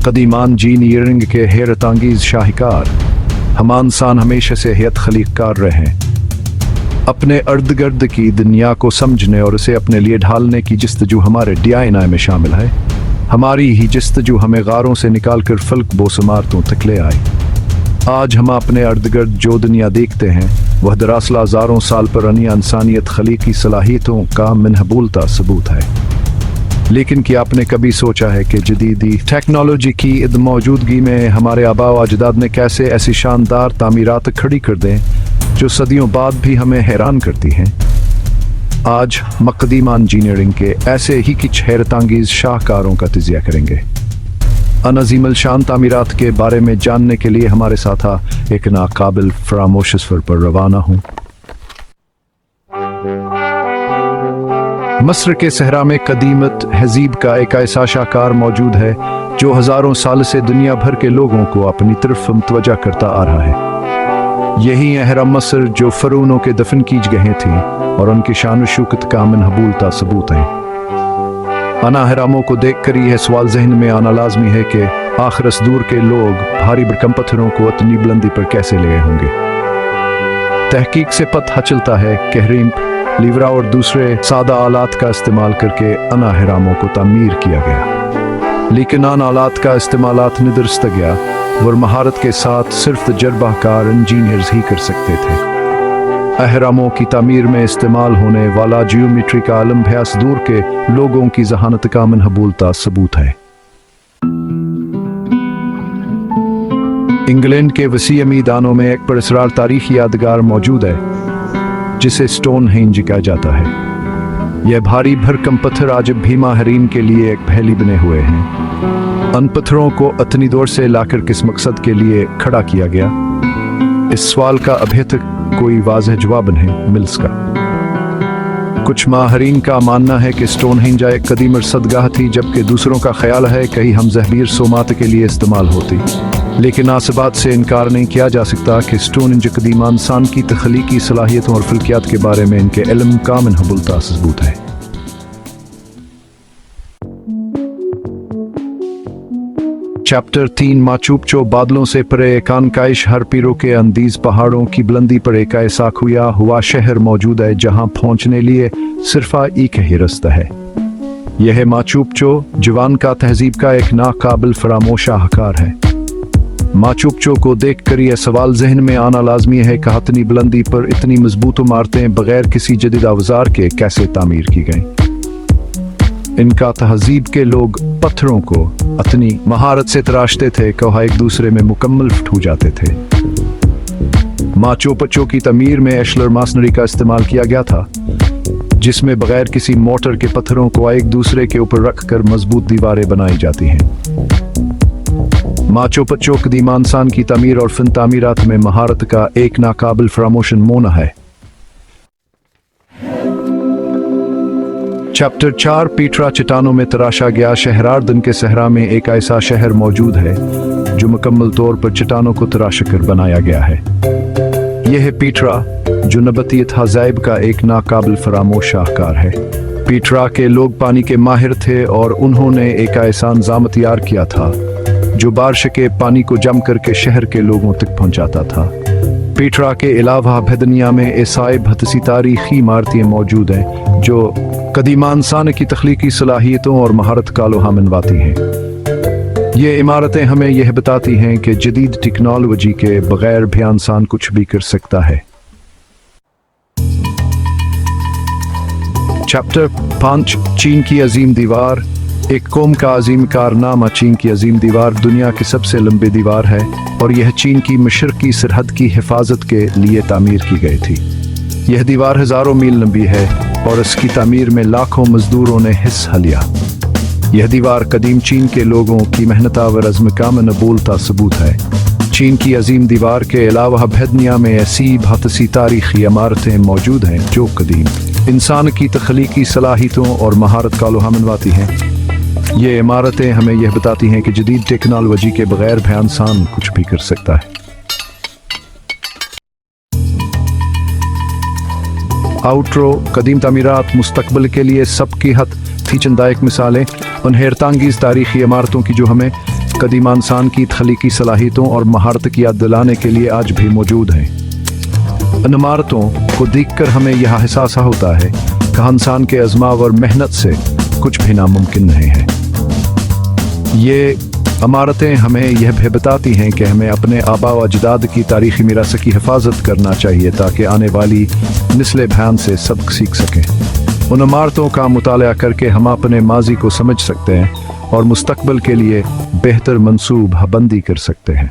कदीमान engineering के हैरत अंगेज शाहकार हम इंसान हमेशा से हयात खलीकार रहे हैं। अपने अर्द गिर्द की दुनिया को समझने और उसे अपने लिए ढालने की जस्तजू हमारे DNA में शामिल है। हमारी ही जस्तजू हमें गारों से निकाल कर फल्क बोसमारतों तक ले आई। आज हम अपने अर्द गिर्द जो दुनिया देखते हैं वह दरअसल हज़ारों साल पुरानी इंसानियत खलीकी सलाहियतों का मनहबूलता सबूत है। लेकिन क्या आपने कभी सोचा है कि जदीदी टेक्नोलॉजी की इस मौजूदगी में हमारे आबा व अजदाद ने कैसे ऐसी शानदार तामीरात खड़ी कर दें जो सदियों बाद भी हमें हैरान करती हैं। आज कदीमान इंजीनियरिंग के ऐसे ही कुछ हैरत अंगेज शाहकारों का तजिया करेंगे। अनअज़ीम शान तामीरात के बारे में जानने के लिए हमारे साथ एक नाकाबिल फरामोश सफर पर रवाना हूँ। मस्र के सहरा में कदीमत तहज़ीब का एक ऐसा शाहकार मौजूद है जो हज़ारों साल से दुनिया भर के लोगों को अपनी तरफ मुतवज्जा करता आ रहा है। यही अहरम मस्र जो फ़रौनों के दफन की जगहें थीं और उनकी शान व शौकत का मनहबूलता सबूत है। अन अहरामों को देख कर यह सवाल जहन में आना लाजमी है कि आखिर इस दूर के लोग भारी भरकम पत्थरों को इतनी बुलंदी पर कैसे ले गए होंगे। तहकीक से पता चलता है कि हरीम लीवरा और दूसरे सादा आलात का इस्तेमाल करके अन अहरामों को तामीर किया गया, लेकिन अन आलात का इस्तेमालात निदरस्त गया और महारत के साथ सिर्फ तजर्बाकार इंजीनियर्स ही कर सकते थे। अहरामों की तामीर में इस्तेमाल होने वाला जियोमेट्री का आलम भयास दूर के लोगों की जहानत का मनहबूलता सबूत है। इंग्लैंड के वसी मैदानों में एक पुरस्कार तारीखी यादगार मौजूद है जिसे स्टोनहेंज कहा जाता है। यह भारी भरकम पत्थर आज भी माहिरीन के लिए एक पहेली बने हुए हैं। उन पत्थरों को इतनी दूर से लाकर किस मकसद के लिए खड़ा किया गया, इस सवाल का अभी तक कोई वाज़ेह जवाब नहीं मिल सका। कुछ माहिरीन का मानना है कि स्टोनहेंज एक कदीम रसदगाह थी, जबकि दूसरों का ख्याल है कहीं हम जहबीर सोमात के लिए इस्तेमाल होती। लेकिन आसबात से इनकार नहीं किया जा सकता कि स्टोनहेंज कदीम इंसान की तख्लीकी सलाहियतों और फल्कियात के बारे में इनके इल्म का मनहबूलता सबूत है। चैप्टर 3 माचू पिच्चू बादलों से परे कानकाइश हर पीरों के अंदीज पहाड़ों की बुलंदी पर एक ऐसा खुया हुआ शहर मौजूद है जहां पहुंचने लिए सिर्फ एक ही रास्ता है। यह माचू पिच्चू जवान का तहजीब का एक नाकाबिल फरामोश शाहकार है। माचू पिच्चू को देखकर यह सवाल जहन में आना लाजमी है कि इतनी बुलंदी पर इतनी मजबूत इमारतें बगैर किसी जदीद औजार के कैसे तामीर की गईं। इनका तहजीब के लोग पत्थरों को इतनी महारत से तराशते थे कि वह एक दूसरे में मुकम्मल फिट हो जाते थे। माचू पिच्चू की तमीर में एशलर मासनरी का इस्तेमाल किया गया था, जिसमें बगैर किसी मोटर के पत्थरों को एक दूसरे के ऊपर रखकर मजबूत दीवारें बनाई जाती हैं। माचू पिच्चू कदीम इंसान की तमीर और फिन तामीरात में महारत का एक नाकाबिल फरामोश नमूना है। चैप्टर 4 पीटरा चट्टानों में तराशा गया शहरार्दन के सहरा में एक ऐसा शहर मौजूद है जो मुकम्मल तौर पर चट्टानों को तराश कर बनाया गया है। यह है पीटरा जो नबतियत हज़ाइब का एक नाकाबिल फरामोश शाहकार है। पीटरा के लोग पानी के माहिर थे और उन्होंने एक ऐसा निज़ाम तैयार किया था जो बारिश के पानी को जम करके शहर के लोगों तक पहुंचाता था। पीटरा के अलावा दुनिया में ऐसी भतसी तारीखी इमारतें मौजूद हैं जो कदीम इंसान की तख्लीकी सलाहियतों और महारत का लोहा मनवाती हैं। ये इमारतें हमें यह बताती हैं कि जदीद टेक्नोलॉजी के बगैर भी इंसान कुछ भी कर सकता है। चैप्टर 5 चीन की अजीम दीवार। एक कौम का अजीम कारनामा चीन की अजीम दीवार दुनिया की सबसे लंबी दीवार है और यह चीन की मशरकी सरहद की हिफाजत के लिए तामीर की गई थी। यह दीवार हज़ारों मील लंबी है और इसकी तामीर में लाखों मजदूरों ने हिस्सा लिया। यह दीवार कदीम चीन के लोगों की मेहनत व रज़्म का मनहबूलता सबूत है। चीन की अजीम दीवार के अलावा दुनिया में ऐसी भतसी तारीखी इमारतें मौजूद हैं जो कदीम इंसान की तख्लीकी सलाहियतों और महारत का लोहा मनवाती हैं। ये इमारतें हमें यह बताती हैं कि जदीद टेक्नोलॉजी के बगैर भी इंसान कुछ भी कर सकता है। आउट्रो कदीम तामीरात मुस्तकबिल के लिए सबकी हद थी चंदायक मिसालें उन हैरतांगीज़ तारीखी इमारतों की जो हमें قدیم انسان کی تخلیقی صلاحیتوں اور مہارت کی یاد دلانے کے لیے آج بھی موجود ہیں۔ ان عمارتوں کو دیکھ کر ہمیں یہ احساس ہوتا ہے کہ انسان کے ازماو اور محنت سے کچھ بھی ناممکن نہیں ہے۔ یہ عمارتیں ہمیں یہ بھی بتاتی ہیں کہ ہمیں اپنے آباء و اجداد کی تاریخی میراث کی حفاظت کرنا چاہیے تاکہ آنے والی نسلیں بھیان سے سبق سیکھ سکیں۔ ان عمارتوں کا مطالعہ کر کے ہم اپنے ماضی کو سمجھ سکتے ہیں اور مستقبل کے لیے بہتر منصوبہ بندی کر سکتے ہیں۔